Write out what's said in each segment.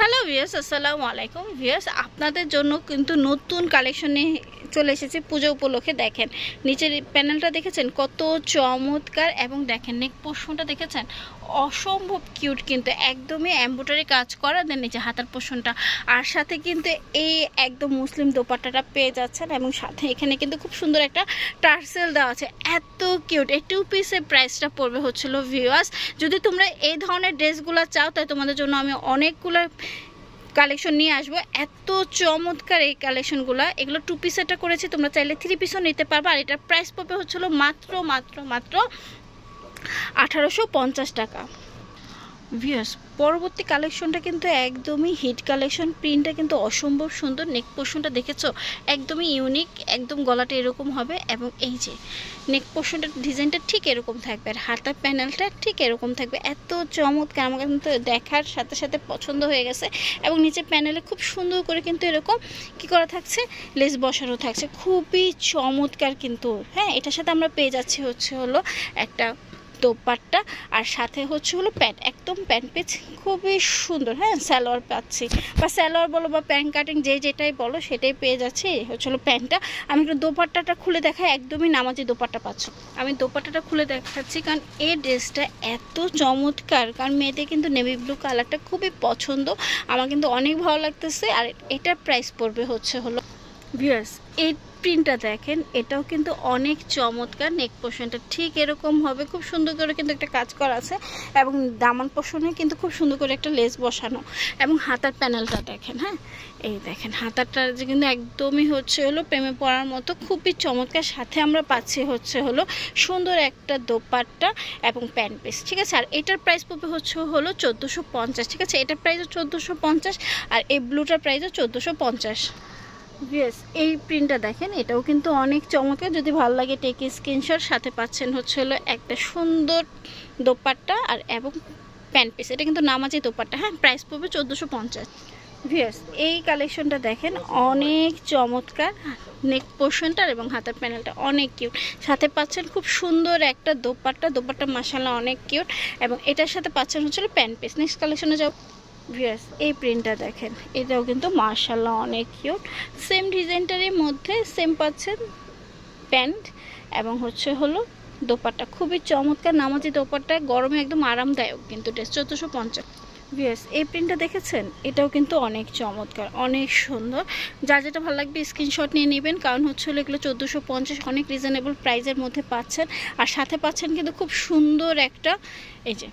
Hello viewers, আসসালামু আলাইকুম viewers. আপনাদের জন্য কিন্তু নতুন কালেকশনে চলে এসেছে পুজো উপলক্ষে। দেখেন নিচের প্যানেলটা দেখেছেন কত চমৎকার, এবং দেখেন নেক পোর্শনটা দেখেছেন অসম্ভব কিউট, কিন্তু একদমই এমব্রয়ডারি কাজ করা। দেন নিচে হাতার পোর্শনটা, আর সাথে কিন্তু এই একদম মুসলিম দোপাট্টাটা পেয়ে যাচ্ছেন, এবং সাথে এখানে কিন্তু খুব সুন্দর একটা টার্সেল দেওয়া আছে। এত কিউট। এই 2 পিসের প্রাইসটা পড়বে হচ্ছিল ভিউয়ার্স, যদি তোমরা এই ধরনের ড্রেসগুলো চাও তাই তোমাদের জন্য আমি অনেকগুলো কালেকশন নিয়ে আসবো। এত চমৎকার এই কালেকশনগুলো, এগুলো 2 পিসেরটা করেছি, তোমরা চাইলে 3 পিসও নিতে পারবে। আর এটার প্রাইস পড়বে হচ্ছিল মাত্র 1850 টাকা। ভিউয়ার্স, পরবর্তী কালেকশনটা কিন্তু একদমই হিট কালেকশন। প্রিন্টটা কিন্তু অসম্ভব সুন্দর। নেক পোর্শনটা দেখেছো একদমই ইউনিক, একদম গলাটা এরকম হবে, এবং এই যে নেক পোর্শনটা ডিজাইনটা ঠিক এরকম থাকবে, আর হাতার প্যানেলটা ঠিক এরকম থাকবে। এত চমৎকার, আমার কিন্তু দেখার সাথে সাথে পছন্দ হয়ে গেছে। এবং নিচে প্যানেলে খুব সুন্দর করে কিন্তু এরকম কি করা থাকছে, লেস বসানো থাকছে, খুবই চমৎকার কিন্তু। হ্যাঁ, এটার সাথে আমরা পেয়ে যাচ্ছি হলো একটা দোপাট্টা, আর সাথে হলো প্যান্ট, একদম প্যান্ট পিস, খুবই সুন্দর। হ্যাঁ, সালোয়ার পাচ্ছি, বা সালোয়ার বলো বা প্যান্ট কাটিং যেটাই বলো সেটাই পেয়ে যাচ্ছি। হলো প্যান্টটা। আমি একটু দোপাট্টাটা খুলে দেখাই, একদমই নামাজি দোপাট্টা পাচ্ছ। আমি দোপাট্টাটা খুলে দেখাচ্ছি, কারণ এই ড্রেসটা এত চমৎকার, কারণ মেয়েদের কিন্তু নেভি ব্লু কালারটা খুবই পছন্দ, আমার কিন্তু অনেক ভালো লাগতেছে। আর এটার প্রাইস পড়বে হলো ভিউয়ার্স, এই প্রিন্টটা দেখেন, এটাও কিন্তু অনেক চমৎকার। নেক পোর্শনটা ঠিক এরকম হবে, খুব সুন্দর করে কিন্তু একটা কাজ করা আছে, এবং দামান পোর্শনে কিন্তু খুব সুন্দর করে একটা লেস বসানো, এবং হাতার প্যানেলটা দেখেন। হ্যাঁ, এই দেখেন হাতারটা যে কিন্তু একদমই হলো প্রেমে পড়ার মতো, খুবই চমৎকার। সাথে আমরা পাচ্ছি হলো সুন্দর একটা দোপাট্টা এবং প্যান্ট পিস, ঠিক আছে। আর এটার প্রাইস পড়বে হলো 1450, ঠিক আছে। এটার প্রাইসও 1450, আর এই ব্লুটার প্রাইসও 1450। ইয়েস, এই প্রিন্টটা দেখেন, এটাও কিন্তু অনেক চমৎকার। যদি ভালো লাগে টেক স্ক্রিনশট। সাথে পাচ্ছেন হলো একটা সুন্দর দোপাট্টা আর এবং প্যান্ট পিস। এটা কিন্তু নামাজি দোপাট্টা। হ্যাঁ, প্রাইস পড়বে 1450। ভিউয়ার্স, এই কালেকশনটা দেখেন অনেক চমৎকার। নেক পোর্শনটা এবং হাতের প্যানেলটা অনেক কিউট। সাথে পাচ্ছেন খুব সুন্দর একটা দোপাট্টা মাশাআল্লাহ অনেক কিউট, এবং এটার সাথে পাচ্ছেন হলো প্যান্ট পিস। নেক্সট কালেকশনে যাও। ভিউয়ার্স, এই প্রিন্টটা দেখেন, এটাও কিন্তু মাশাআল্লাহ অনেক কিউট। সেম ডিজাইনটারই মধ্যে সেম পাচ্ছেন প্যান্ট, এবং হলো দোপাট্টা, খুবই চমৎকার নামাজি দোপাট্টা, গরমে একদম আরামদায়ক কিন্তু ড্রেস। 1450। ভিউয়ার্স, এই প্রিন্টটা দেখেছেন, এটাও কিন্তু অনেক চমৎকার, অনেক সুন্দর। যার যেটা ভালো লাগবে স্ক্রিনশট নিয়ে নেবেন, কারণ হলো এগুলো 1450 অনেক রিজনেবল প্রাইসের মধ্যে পাচ্ছেন। আর সাথে পাচ্ছেন কিন্তু খুব সুন্দর একটা এই যে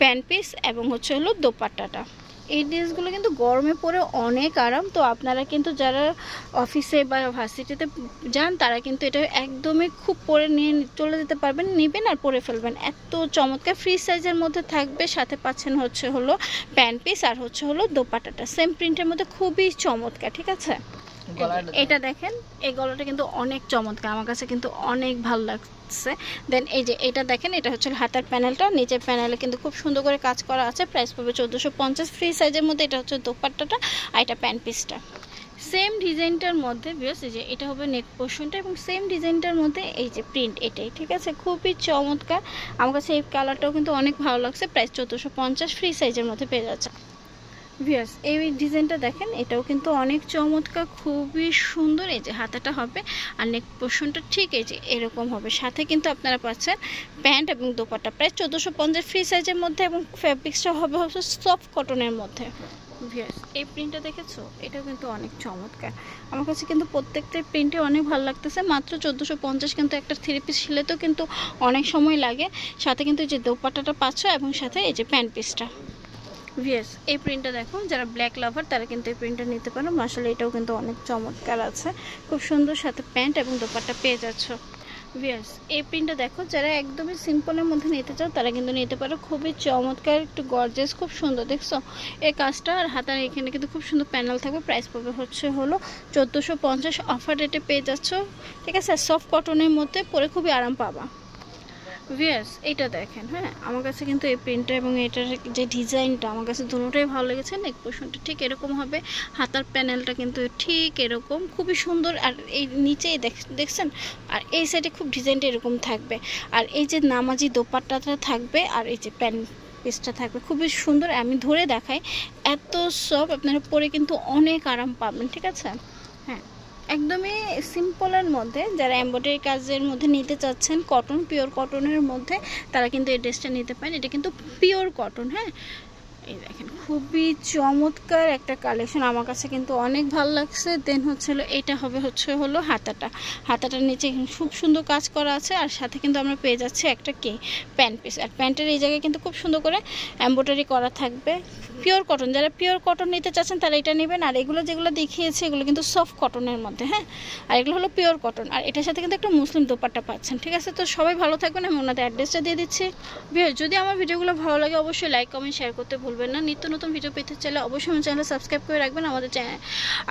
প্যান্ট পিস, এবং হলো দোপাট্টাটা। এই ড্রেসগুলো কিন্তু গরমে পরে অনেক আরাম। তো আপনারা কিন্তু যারা অফিসে বা ভার্সিটিতে যান তারা কিন্তু এটা একদমই খুব পরে নিয়ে চলে যেতে পারবেন, নেবেন আর পরে ফেলবেন। এত চমৎকার, ফ্রি সাইজের মধ্যে থাকবে। সাথে পাচ্ছেন হলো প্যান্ট পিস, আর হলো দোপাট্টাটা সেম প্রিন্টের মধ্যে, খুবই চমৎকার, ঠিক আছে। এটা দেখেন, এই গলাটা কিন্তু অনেক চমৎকার, আমার কাছে কিন্তু অনেক ভালো লাগছে। দেন এই যে এটা দেখেন, এটা হচ্ছে হাতার প্যানেলটা, নিচের প্যানেলে কিন্তু খুব সুন্দর করে কাজ করা আছে। প্রাইস পড়বে 1450 ফ্রি সাইজের মধ্যে। এটা হচ্ছে দোপাট্টাটা, আর এটা প্যান্ট পিসটা। সেম ডিজাইনটার মধ্যে ভিউয়ার্স, এই যে এটা হবে নেক পোর্শনটা, এবং সেম ডিজাইনটার মধ্যে এই যে প্রিন্ট এটাই, ঠিক আছে। খুবই চমৎকার, আমার কাছে এই কালারটাও কিন্তু অনেক ভালো লাগছে। প্রাইস 1450 ফ্রি সাইজের মধ্যে পেয়ে যাচ্ছে। ভিউয়ার্স, এই ডিজাইনটা দেখেন, এটাও কিন্তু অনেক চমৎকার, খুবই সুন্দর। এই যে হাতাটা হবে, আর নেক পোর্শনটা ঠিক এই যে এরকম হবে। সাথে কিন্তু আপনারা পাচ্ছেন প্যান্ট এবং দোপাট্টা। প্রায় 1450 ফ্রি সাইজের মধ্যে, এবং ফ্যাব্রিক্সটা হবে সফট কটনের মধ্যে। ভিউয়ার্স, এই প্রিন্টটা দেখেছো, এটাও কিন্তু অনেক চমৎকার। আমার কাছে কিন্তু প্রত্যেকটা প্রিন্টে অনেক ভালো লাগতেছে। মাত্র 1450, কিন্তু একটা 3 পিস সিলেতেও কিন্তু অনেক সময় লাগে। সাথে কিন্তু এই যে দোপাট্টাটা পাচ্ছ, এবং সাথে এই যে প্যান্ট পিসটা। ভিউয়ার্স, এই প্রিন্টটা দেখুন, যারা ব্ল্যাক লাভার তারা কিন্তু এই প্রিন্টটা নিতে পারো। মাশাআল্লাহ, এটাও কিন্তু অনেক চমৎকার আছে, খুব সুন্দর। সাথে প্যান্ট এবং দোপাট্টা পেয়ে যাচ্ছ। ভিউয়ার্স, এই প্রিন্টটা দেখো, যারা একদমই সিম্পলের মধ্যে নিতে চাও তারা কিন্তু নিতে পারো। খুবই চমৎকার, একটু গর্জিয়াস, খুব সুন্দর। দেখছো এই কাজটা, আর হাতার এখানে কিন্তু খুব সুন্দর প্যানেল থাকবে। প্রাইস পড়বে হলো 1450 অফার রেটে পেয়ে যাচ্ছ, ঠিক আছে। সফট কটনের মধ্যে পরে খুবই আরাম পাবা। ভিউয়ার্স, এটা দেখেন, হ্যাঁ, আমার কাছে কিন্তু এই প্রিন্টটা এবং এটার যে ডিজাইনটা আমার কাছে দুটোটাই ভালো লেগেছে। নেক পোর্শনটা ঠিক এরকম হবে, হাতার প্যানেলটা কিন্তু ঠিক এরকম, খুবই সুন্দর। আর এই নিচেই দেখছেন, আর এই সাইডে খুব ডিজাইনটা এরকম থাকবে, আর এই যে নামাজি দোপাট্টাটা থাকবে, আর এই যে পিসটা থাকবে, খুবই সুন্দর। আমি ধরে দেখাই, এত সফট, আপনারা পরে কিন্তু অনেক আরাম পাবেন। ঠিক আছে, হ্যাঁ একদমই সিম্পলের মধ্যে যারা এমব্রয়ডারি কাজের মধ্যে নিতে চাচ্ছেন, কটন, পিওর কটনের মধ্যে, তারা কিন্তু এই ড্রেসটা নিতে পারেন। এটা কিন্তু পিওর কটন। হ্যাঁ, এই দেখেন খুবই চমৎকার একটা কালেকশন, আমার কাছে কিন্তু অনেক ভালো লাগছে। দেন এটা হবে হলো হাতাটার নিচে খুব সুন্দর কাজ করা আছে, আর সাথে কিন্তু আমরা পেয়ে যাচ্ছি একটা প্যান্ট পিস, আর প্যান্টের এই জায়গায় কিন্তু খুব সুন্দর করে এমব্রয়ডারি করা থাকবে। পিওর কটন, যারা পিওর কটন নিতে চাচ্ছেন তারা এটা নেবেন। আর এগুলো যেগুলো দেখিয়েছি এগুলো কিন্তু সফট কটনের মধ্যে। হ্যাঁ, আর এগুলো হলো পিওর কটন, আর এটার সাথে কিন্তু একটা মুসলিম দোপাট্টা পাচ্ছেন। ঠিক আছে, তো সবাই ভালো থাকবেন। আমি ওনাদের অ্যাড্রেসটা দিয়ে দিচ্ছি। যদি আমার ভিডিওগুলো ভালো লাগে অবশ্যই লাইক কমেন্ট শেয়ার করতে ভুলবেন না। নিত্য নতুন ভিডিও পেতে চাইলে অবশ্যই আমার চ্যানেল সাবস্ক্রাইব করে রাখবেন আমাদের চ্যানেল।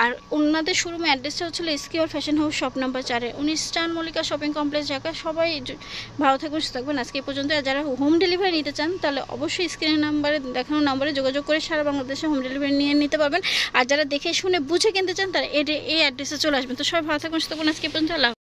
আর ওনাদের শোরুম অ্যাড্রেসটা হচ্ছিল SQR fashion house, shop number 4, 19 star Mallika shopping complex, Dhaka. সবাই ভালো থাকবেন, সুস্থ থাকবেন আজকে এই পর্যন্ত। আর যারা হোম ডেলিভারি নিতে চান তাহলে অবশ্যই স্ক্রিনের নাম্বারে দেখানো নাম্বারে যোগাযোগ করে সারা বাংলাদেশে হোম ডেলিভারি নিয়ে নিতে পারবেন। আর যারা দেখে শুনে বুঝে কিনতে চান তারা এই অ্যাড্রেসে চলে আসবেন। তো সবাই ভালো থাকবেন, সুস্থ থাকবেন আজকে এই পর্যন্ত।